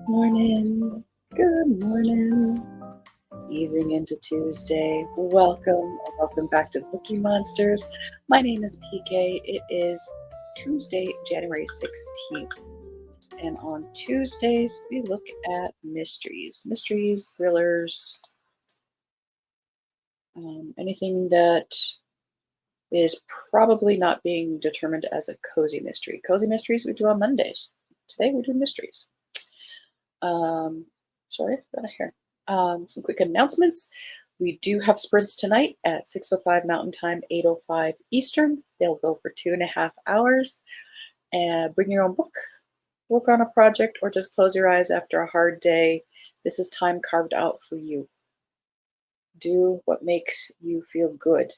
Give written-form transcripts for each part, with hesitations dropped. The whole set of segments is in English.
Morning. Good morning. Easing into Tuesday. Welcome back to Bookeemonsters. My name is PK. It is Tuesday, January 16th. And on Tuesdays, we look at mysteries, thrillers, anything that is probably not being determined as a cozy mystery. Cozy mysteries we do on Mondays. Today we do mysteries. Sorry, got a hair. Some quick announcements. We do have sprints tonight at 6:05 Mountain Time, 8:05 Eastern. They'll go for 2.5 hours. And bring your own book, work on a project, or just close your eyes after a hard day. This is time carved out for you. Do what makes you feel good.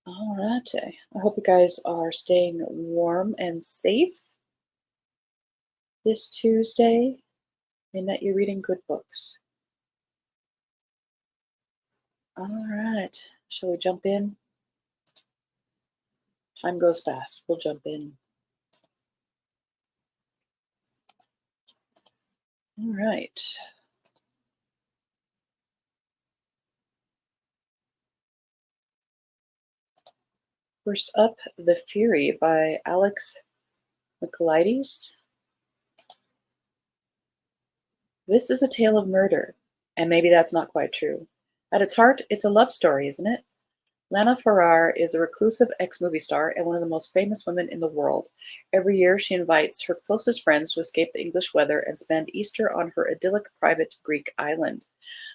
All right. I hope you guys are staying warm and safe this Tuesday and that you're reading good books. All right. Shall we jump in? Time goes fast. We'll jump in. All right. First up, The Fury by Alex Michaelides. This is a tale of murder, and maybe that's not quite true. At its heart, it's a love story, isn't it? Lana Farrar is a reclusive ex-movie star and one of the most famous women in the world. Every year, she invites her closest friends to escape the English weather and spend Easter on her idyllic private Greek island.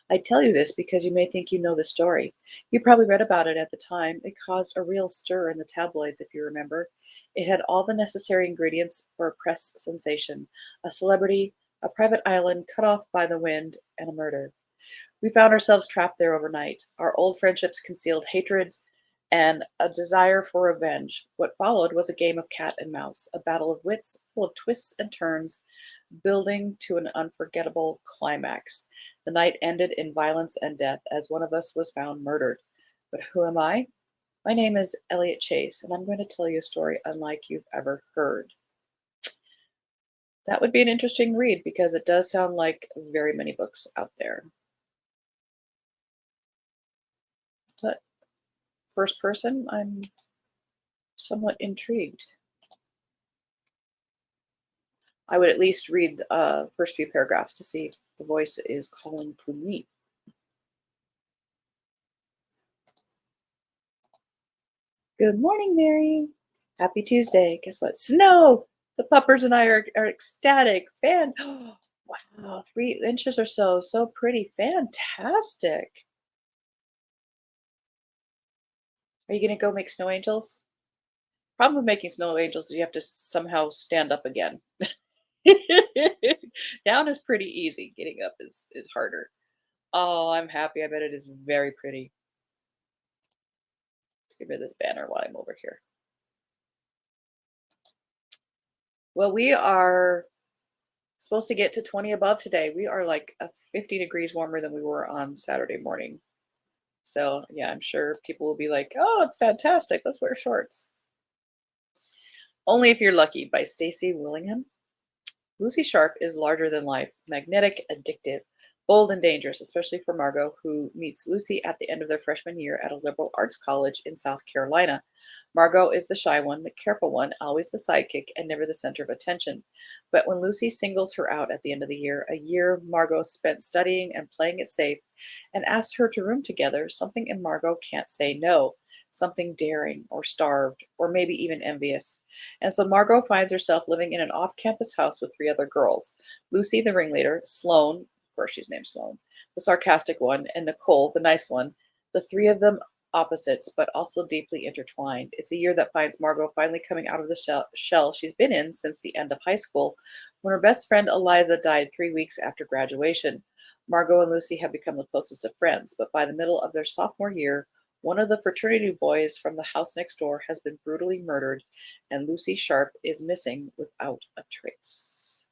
I tell you this because you may think you know the story. You probably read about it at the time. It caused a real stir in the tabloids, if you remember. It had all the necessary ingredients for a press sensation: a celebrity, a private island cut off by the wind, and a murder. We found ourselves trapped there overnight. Our old friendships concealed hatred and a desire for revenge. What followed was a game of cat and mouse, a battle of wits full of twists and turns, building to an unforgettable climax. The night ended in violence and death as one of us was found murdered. But who am I? My name is Elliot Chase, and I'm going to tell you a story unlike you've ever heard. That would be an interesting read because it does sound like very many books out there. But first person, I'm somewhat intrigued. I would at least read the first few paragraphs to see if the voice is calling to me. Good morning, Mary. Happy Tuesday. Guess what? Snow! The puppers and I are ecstatic. Wow, 3 inches or so. So pretty. Fantastic. Are you going to go make snow angels? Problem with making snow angels is you have to somehow stand up again. Down is pretty easy. Getting up is harder. Oh, I'm happy. I bet it is very pretty. Let's get rid of this banner while I'm over here. Well, we are supposed to get to 20 above today. We are like 50 degrees warmer than we were on Saturday morning. So, yeah, I'm sure people will be like, oh, it's fantastic. Let's wear shorts. Only if you're lucky by Stacy Willingham. Lucy Sharp is larger than life, magnetic, addictive, bold, and dangerous, especially for Margot, who meets Lucy at the end of their freshman year at a liberal arts college in South Carolina. Margot is the shy one, the careful one, always the sidekick, and never the center of attention. But when Lucy singles her out at the end of the year, a year Margot spent studying and playing it safe, and asks her to room together, something in Margot can't say no. Something daring, or starved, or maybe even envious. And so Margot finds herself living in an off campus house with 3 other girls: Lucy, the ringleader; Sloane, of course she's named Sloane, the sarcastic one; and Nicole, the nice one. The 3 of them opposites, but also deeply intertwined. It's a year that finds Margot finally coming out of the shell she's been in since the end of high school, when her best friend Eliza died 3 weeks after graduation. Margot and Lucy have become the closest of friends, but by the middle of their sophomore year, one of the fraternity boys from the house next door has been brutally murdered, and Lucy Sharp is missing without a trace.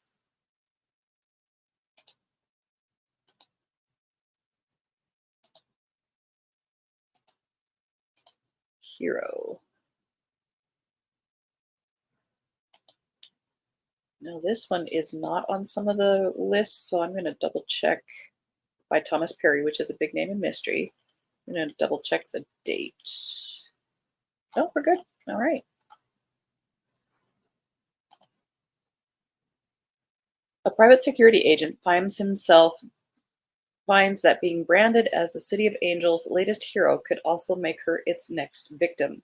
Hero. Now, this one is not on some of the lists, so I'm going to double check by Thomas Perry, which is a big name in mystery. I'm going to double check the date. Oh, we're good. All right. A private security agent finds that being branded as the City of Angels' latest hero could also make her its next victim.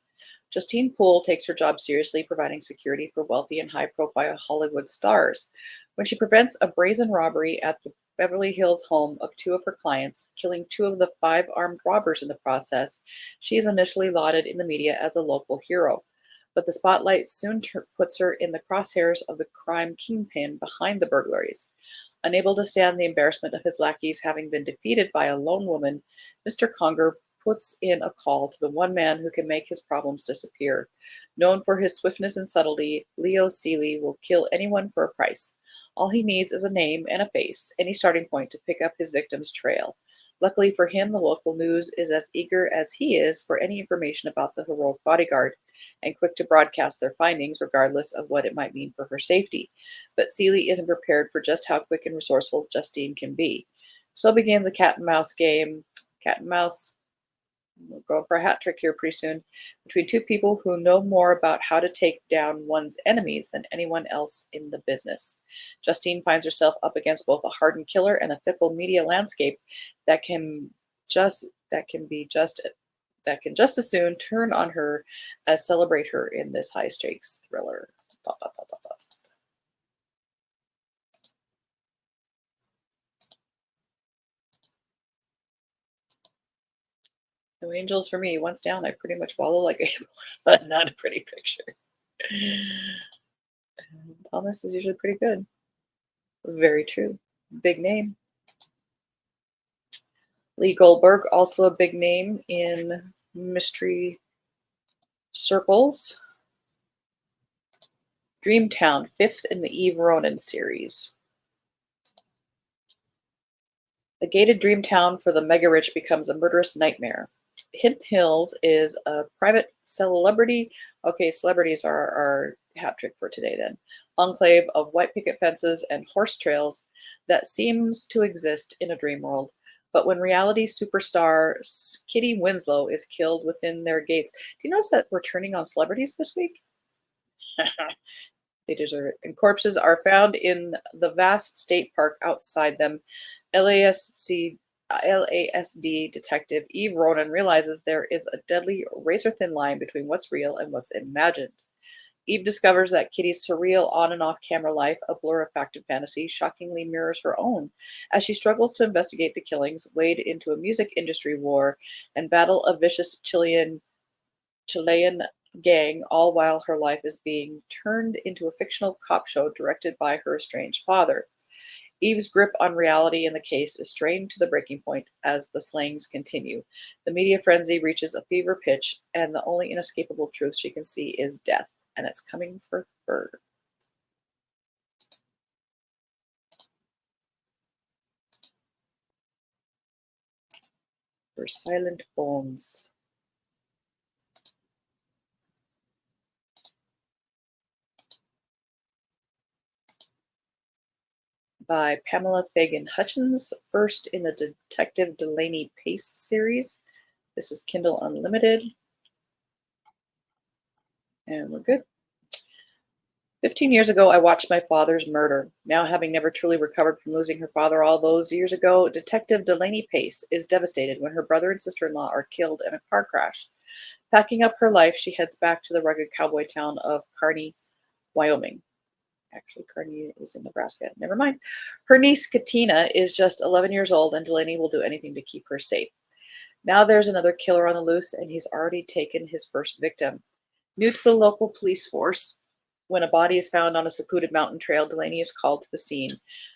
Justine Poole takes her job seriously, providing security for wealthy and high profile Hollywood stars. When she prevents a brazen robbery at the Beverly Hills home of two of her clients, killing two of the five armed robbers in the process, she is initially lauded in the media as a local hero. But the spotlight soon puts her in the crosshairs of the crime kingpin behind the burglaries. Unable to stand the embarrassment of his lackeys having been defeated by a lone woman, Mr. Conger puts in a call to the one man who can make his problems disappear. Known for his swiftness and subtlety, Leo Seeley will kill anyone for a price. All he needs is a name and a face, any starting point to pick up his victim's trail. Luckily for him, the local news is as eager as he is for any information about the heroic bodyguard, and quick to broadcast their findings regardless of what it might mean for her safety. But Seeley isn't prepared for just how quick and resourceful Justine can be. So begins a cat and mouse game. Cat and mouse, we'll go for a hat trick here pretty soon, between two people who know more about how to take down one's enemies than anyone else in the business. Justine finds herself up against both a hardened killer and a fickle media landscape that can just that can be just that can just as soon turn on her as celebrate her in this high stakes thriller. Dot, dot, dot, dot, dot. No angels for me. Once down, I pretty much wallow like a but not a pretty picture. Thomas is usually pretty good. Very true. Big name. Lee Goldberg, also a big name in mystery circles. Dreamtown, fifth in the Eve Ronin series. A gated dream town for the mega rich becomes a murderous nightmare. Hidden Hills is a private celebrity. Okay, celebrities are our hat trick for today then. Enclave of white picket fences and horse trails that seems to exist in a dream world. But when reality superstar Kitty Winslow is killed within their gates, do you notice that we're turning on celebrities this week? They deserve it. And corpses are found in the vast state park outside them. LASC LASD detective Eve Ronan realizes there is a deadly razor thin line between what's real and what's imagined. Eve discovers that Kitty's surreal on and off camera life, a blur of fact and fantasy, shockingly mirrors her own as she struggles to investigate the killings, wade into a music industry war, and battle a vicious Chilean gang, all while her life is being turned into a fictional cop show directed by her estranged father. Eve's grip on reality in the case is strained to the breaking point as the slayings continue. The media frenzy reaches a fever pitch, and the only inescapable truth she can see is death, and it's coming for her. Her silent bones. By Pamela Fagan Hutchins, first in the Detective Delaney Pace series. This is Kindle Unlimited. And we're good. 15 years ago, I watched my father's murder. Now, having never truly recovered from losing her father all those years ago, Detective Delaney Pace is devastated when her brother and sister in law are killed in a car crash. Packing up her life, she heads back to the rugged cowboy town of Kearney, Wyoming. Actually, Kearney is in Nebraska. Never mind. Her niece, Katina, is just 11 years old, and Delaney will do anything to keep her safe. Now there's another killer on the loose, and he's already taken his first victim. New to the local police force, when a body is found on a secluded mountain trail, Delaney is called to the scene.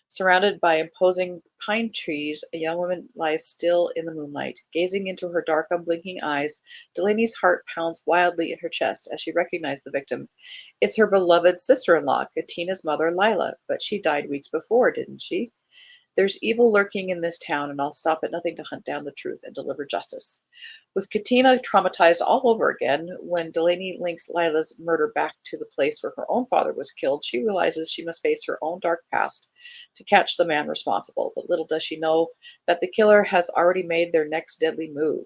Surrounded by imposing pine trees, a young woman lies still in the moonlight. Gazing into her dark, unblinking eyes, Delaney's heart pounds wildly in her chest as she recognizes the victim. It's her beloved sister-in-law, Katina's mother, Lila, but she died weeks before, didn't she? There's evil lurking in this town, and I'll stop at nothing to hunt down the truth and deliver justice. With Katina traumatized all over again, when Delaney links Lila's murder back to the place where her own father was killed, she realizes she must face her own dark past to catch the man responsible. But little does she know that the killer has already made their next deadly move.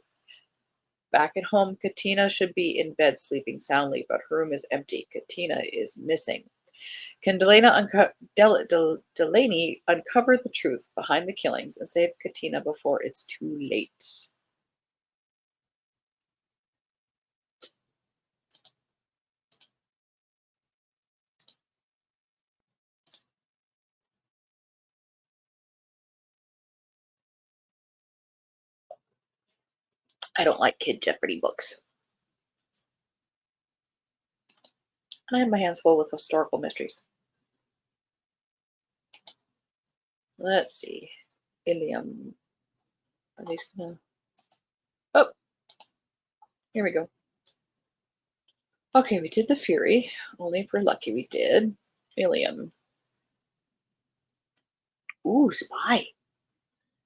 Back at home, Katina should be in bed sleeping soundly, but her room is empty. Katina is missing. Can Delaney uncover the truth behind the killings and save Katina before it's too late? I don't like Kid Jeopardy books. And I have my hands full with historical mysteries. Let's see. Ilium. Are these gonna. Oh, here we go. Okay, we did the Fury. Only if we're lucky we did. Ilium. Ooh, Spy.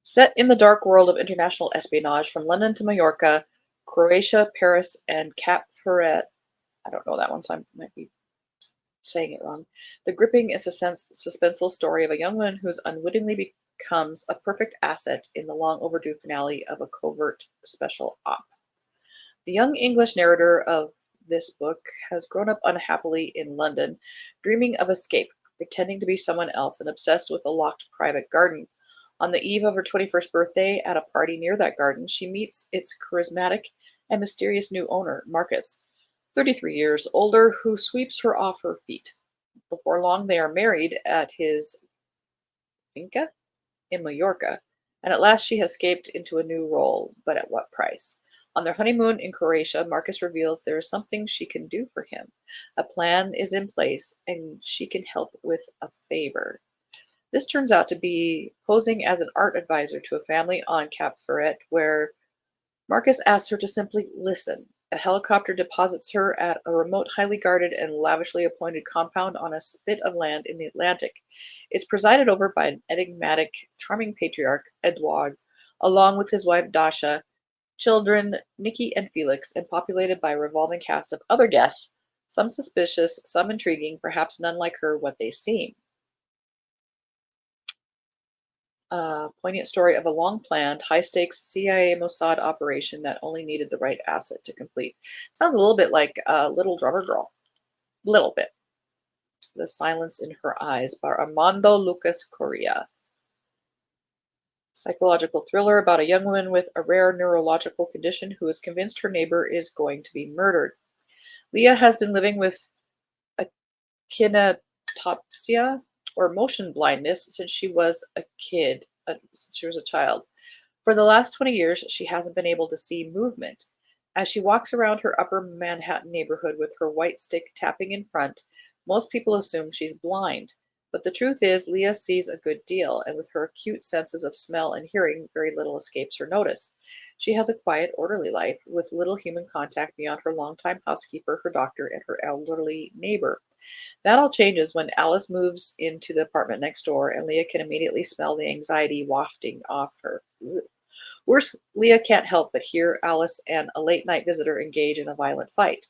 Set in the dark world of international espionage from London to Mallorca, Croatia, Paris, and Cap Ferret. I don't know that one, so I might be saying it wrong. The gripping and suspenseful story of a young woman who's unwittingly becomes a perfect asset in the long overdue finale of a covert special op. The young English narrator of this book has grown up unhappily in London, dreaming of escape, pretending to be someone else, and obsessed with a locked private garden. On the eve of her 21st birthday, at a party near that garden, she meets its charismatic and mysterious new owner, Marcus, 33 years older, who sweeps her off her feet. Before long, they are married at his finca in Mallorca, and at last she has escaped into a new role, but at what price? On their honeymoon in Croatia, Marcus reveals there is something she can do for him. A plan is in place, and she can help with a favor. This turns out to be posing as an art advisor to a family on Cap Ferret, where Marcus asks her to simply listen. A helicopter deposits her at a remote, highly guarded, and lavishly appointed compound on a spit of land in the Atlantic. It's presided over by an enigmatic, charming patriarch, Edouard, along with his wife Dasha, children Nikki and Felix, and populated by a revolving cast of other guests, some suspicious, some intriguing, perhaps none like her what they seem. Poignant story of a long-planned, high-stakes CIA Mossad operation that only needed the right asset to complete. Sounds a little bit like Little Drummer Girl. Little bit. The Silence in Her Eyes by Armando Lucas Correa. Psychological thriller about a young woman with a rare neurological condition who is convinced her neighbor is going to be murdered. Leah has been living with kinetopsia or motion blindness since she was a child. For the last 20 years, she hasn't been able to see movement. As she walks around her upper Manhattan neighborhood with her white stick tapping in front, most people assume she's blind. But the truth is, Leah sees a good deal, and with her acute senses of smell and hearing, very little escapes her notice. She has a quiet, orderly life with little human contact beyond her longtime housekeeper, her doctor, and her elderly neighbor. That all changes when Alice moves into the apartment next door, and Leah can immediately smell the anxiety wafting off her. Ugh. Worse, Leah can't help but hear Alice and a late night visitor engage in a violent fight.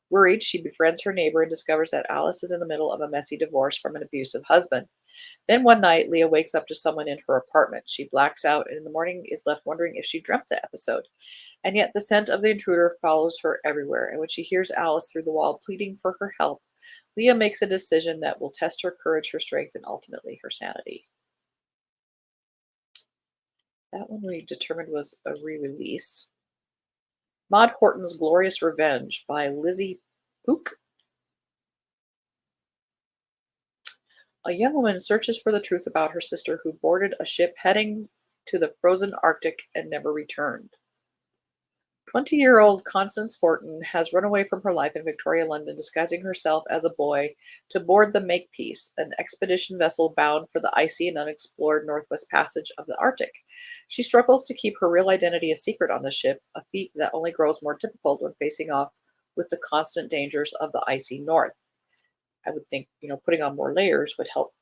Worried, she befriends her neighbor and discovers that Alice is in the middle of a messy divorce from an abusive husband. Then one night, Leah wakes up to someone in her apartment. She blacks out and in the morning is left wondering if she dreamt the episode. And yet the scent of the intruder follows her everywhere, and when she hears Alice through the wall pleading for her help, Leah makes a decision that will test her courage, her strength, and ultimately her sanity. That one we determined was a re-release. Maud Horton's Glorious Revenge by Lizzie Pook. A young woman searches for the truth about her sister who boarded a ship heading to the frozen Arctic and never returned. 20-year-old Constance Horton has run away from her life in Victoria, London, disguising herself as a boy to board the Makepeace, an expedition vessel bound for the icy and unexplored Northwest Passage of the Arctic. She struggles to keep her real identity a secret on the ship, a feat that only grows more difficult when facing off with the constant dangers of the icy North. I would think, putting on more layers would help.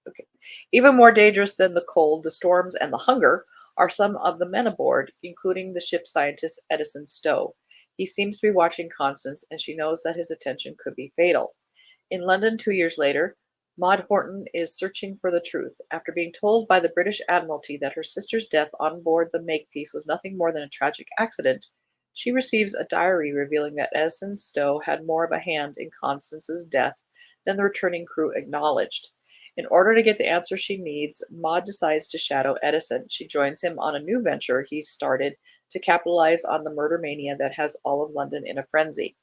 Okay. Even more dangerous than the cold, the storms, and the hunger, are some of the men aboard, including the ship scientist Edison Stowe. He seems to be watching Constance, and she knows that his attention could be fatal. In London 2 years later, Maud Horton is searching for the truth. After being told by the British Admiralty that her sister's death on board the Makepeace was nothing more than a tragic accident, she receives a diary revealing that Edison Stowe had more of a hand in Constance's death than the returning crew acknowledged. In order to get the answer she needs, Maud decides to shadow Edison. She joins him on a new venture he started to capitalize on the murder mania that has all of London in a frenzy,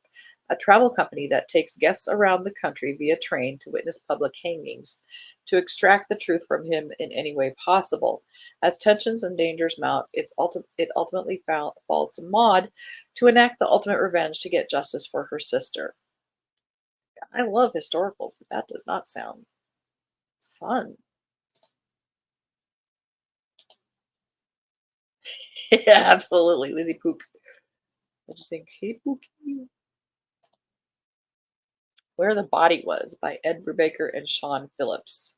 a travel company that takes guests around the country via train to witness public hangings, to extract the truth from him in any way possible. As tensions and dangers mount, it ultimately falls to Maud to enact the ultimate revenge to get justice for her sister. I love historicals, but that does not sound fun. Yeah, absolutely. Lizzie Pook. I just think, hey, Pookie. Where the Body Was by Ed Brubaker and Sean Phillips.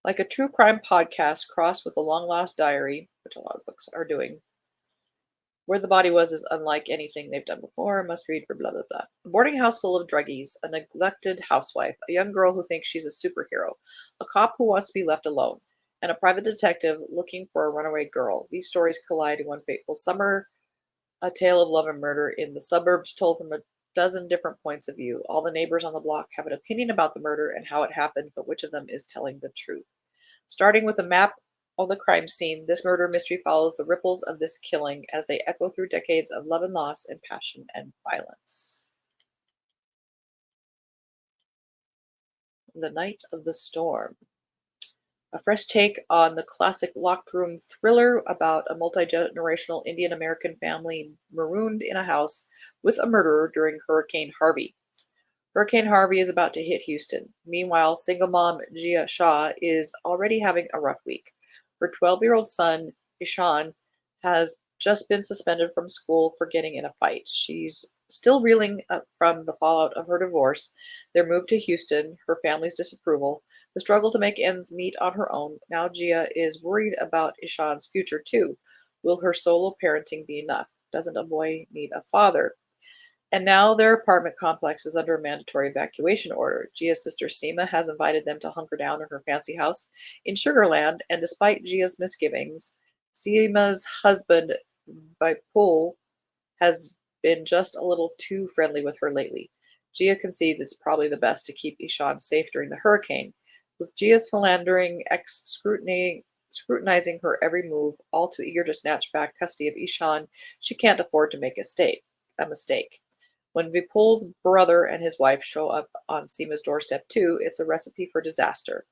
Like a true crime podcast crossed with a long lost diary, which a lot of books are doing, Where the Body Was is unlike anything they've done before. Must read for blah, blah, blah. A boarding house full of druggies, a neglected housewife, a young girl who thinks she's a superhero, a cop who wants to be left alone, and a private detective looking for a runaway girl. These stories collide in one fateful summer, a tale of love and murder in the suburbs told from a dozen different points of view. All the neighbors on the block have an opinion about the murder and how it happened, but which of them is telling the truth? Starting with a map of the crime scene, this murder mystery follows the ripples of this killing as they echo through decades of love and loss and passion and violence. The Night of the Storm. A fresh take on the classic locked room thriller about a multi generational Indian American family marooned in a house with a murderer during Hurricane Harvey. Hurricane Harvey is about to hit Houston. Meanwhile, single mom Gia Shah is already having a rough week. Her 12-year-old son, Ishan, has just been suspended from school for getting in a fight. She's still reeling up from the fallout of her divorce, their move to Houston, her family's disapproval, the struggle to make ends meet on her own. Now Gia is worried about Ishan's future too. Will her solo parenting be enough? Doesn't a boy need a father? And now their apartment complex is under a mandatory evacuation order. Gia's sister Seema has invited them to hunker down in her fancy house in Sugarland, and despite Gia's misgivings, Seema's husband, Vipul, has been just a little too friendly with her lately. Gia concedes it's probably the best to keep Ishan safe during the hurricane. With Gia's philandering ex scrutinizing her every move, all too eager to snatch back custody of Ishan, she can't afford to make a mistake. When Vipul's brother and his wife show up on Seema's doorstep too, it's a recipe for disaster.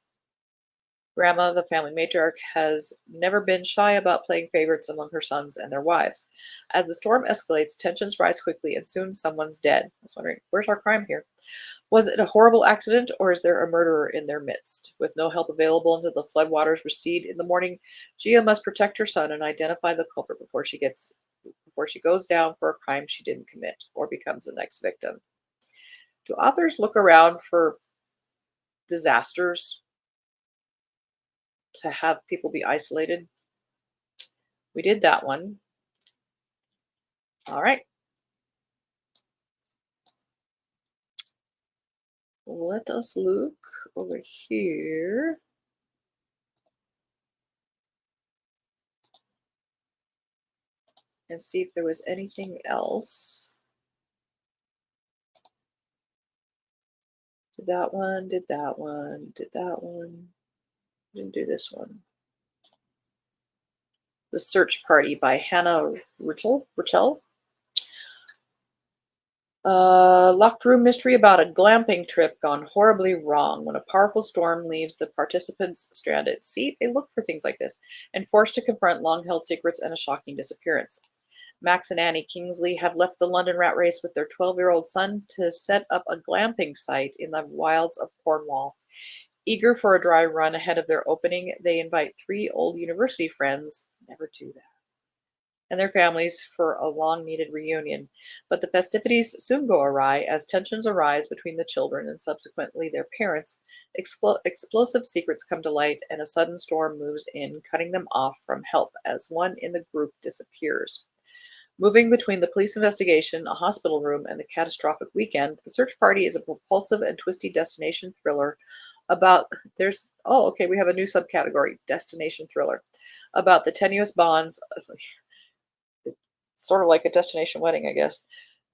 Grandma, the family matriarch, has never been shy about playing favorites among her sons and their wives. As the storm escalates, tensions rise quickly, and soon someone's dead. I was wondering, where's our crime here? Was it a horrible accident, or is there a murderer in their midst? With no help available until the floodwaters recede in the morning, Gia must protect her son and identify the culprit before she goes down for a crime she didn't commit or becomes the next victim. Do authors look around for disasters to have people be isolated? We did that one. All right. Let us look over here and see if there was anything else. Did that one, did that one, did that one. Didn't do this one. The Search Party by Hannah Richel. Locked room mystery about a glamping trip gone horribly wrong when a powerful storm leaves the participants stranded. See, they look for things like this and forced to confront long-held secrets and a shocking disappearance. Max and Annie Kingsley have left the London rat race with their 12-year-old son to set up a glamping site in the wilds of Cornwall. Eager for a dry run ahead of their opening, they invite three old university friends. Never do that. and their families for a long needed reunion. But the festivities soon go awry as tensions arise between the children and subsequently their parents. Explosive secrets come to light, and a sudden storm moves in, cutting them off from help as one in the group disappears. Moving between the police investigation, a hospital room, and the catastrophic weekend, the search party is a propulsive and twisty destination thriller about there's oh okay we have a new subcategory destination thriller about the tenuous bonds sort of like a destination wedding, I guess,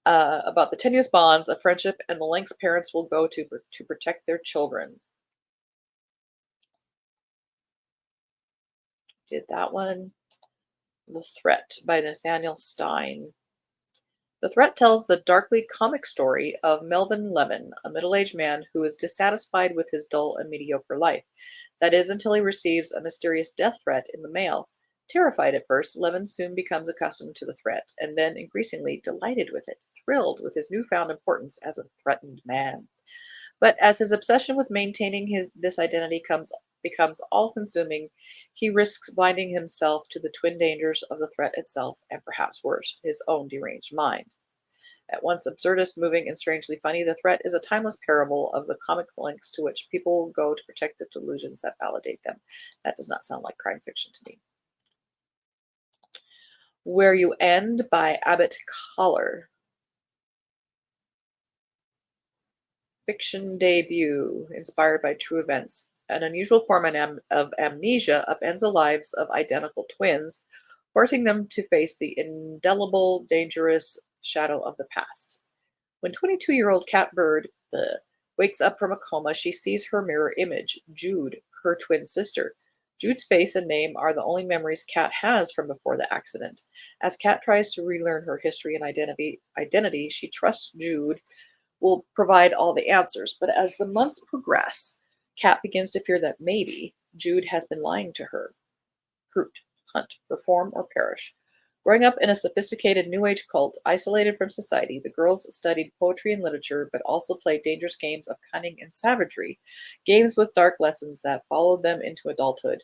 about the tenuous bonds of friendship and the lengths parents will go to protect their children. Did that one. The Threat by Nathaniel Stein. The Threat tells the darkly comic story of Melvin Levin, a middle aged man who is dissatisfied with his dull and mediocre life. That is, until he receives a mysterious death threat in the mail. Terrified at first, Levin soon becomes accustomed to the threat, and then increasingly delighted with it, thrilled with his newfound importance as a threatened man. But as his obsession with maintaining this identity becomes all-consuming, he risks blinding himself to the twin dangers of the threat itself, and perhaps worse, his own deranged mind. At once absurdist, moving, and strangely funny, The Threat is a timeless parable of the comic lengths to which people go to protect the delusions that validate them. That does not sound like crime fiction to me. Where You End by Abbott Collar. Fiction debut, inspired by true events. An unusual form of amnesia upends the lives of identical twins, forcing them to face the indelible, dangerous shadow of the past. When 22-year-old Cat Bird wakes up from a coma, she sees her mirror image, Jude, her twin sister. Jude's face and name are the only memories Cat has from before the accident. As Cat tries to relearn her history and identity, she trusts Jude will provide all the answers. But as the months progress, Kat begins to fear that maybe Jude has been lying to her. Recruit, hunt, perform, or perish. Growing up in a sophisticated New Age cult, isolated from society, the girls studied poetry and literature, but also played dangerous games of cunning and savagery, games with dark lessons that followed them into adulthood.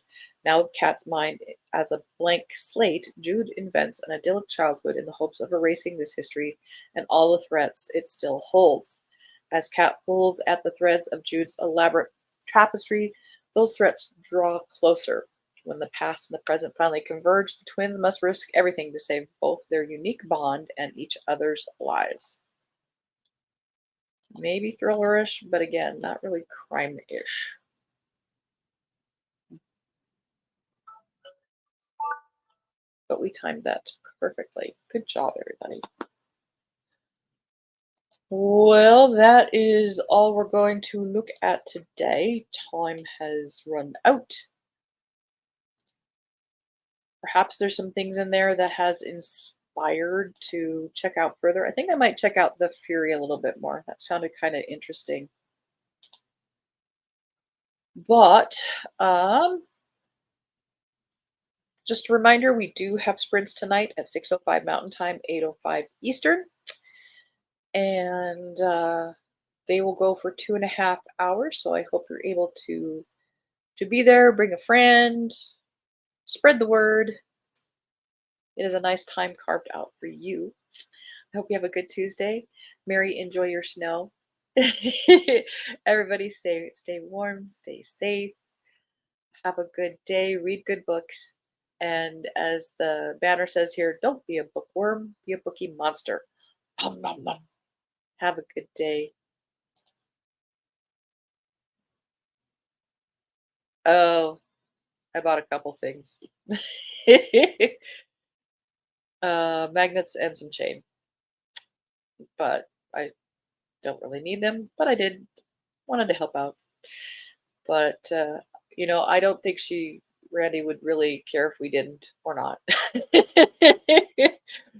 Now, with Kat's mind as a blank slate, Jude invents an idyllic childhood in the hopes of erasing this history and all the threats it still holds. As Kat pulls at the threads of Jude's elaborate tapestry, those threats draw closer. When the past and the present finally converge, the twins must risk everything to save both their unique bond and each other's lives. Maybe thrillerish, but again, not really crime-ish. But we timed that perfectly. Good job, everybody. Well, that is all we're going to look at today. Time has run out. Perhaps there's some things in there that has inspired to check out further. I think I might check out The Fury a little bit more. That sounded kind of interesting. But just a reminder, we do have sprints tonight at 6:05 Mountain Time, 8:05 Eastern. And they will go for 2.5 hours. So I hope you're able to be there, bring a friend, spread the word. It is a nice time carved out for you. I hope you have a good Tuesday. Mary, enjoy your snow. Everybody stay warm, stay safe, have a good day, read good books, and as the banner says here, don't be a bookworm, be a bookie monster. Nom, nom, nom. Have a good day. Oh, I bought a couple things. Magnets and some chain, but I don't really need them, but I did wanted to help out. But I don't think Randy would really care if we didn't or not.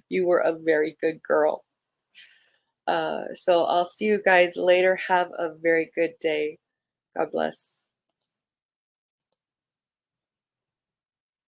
You were a very good girl. So I'll see you guys later. Have a very good day. God bless.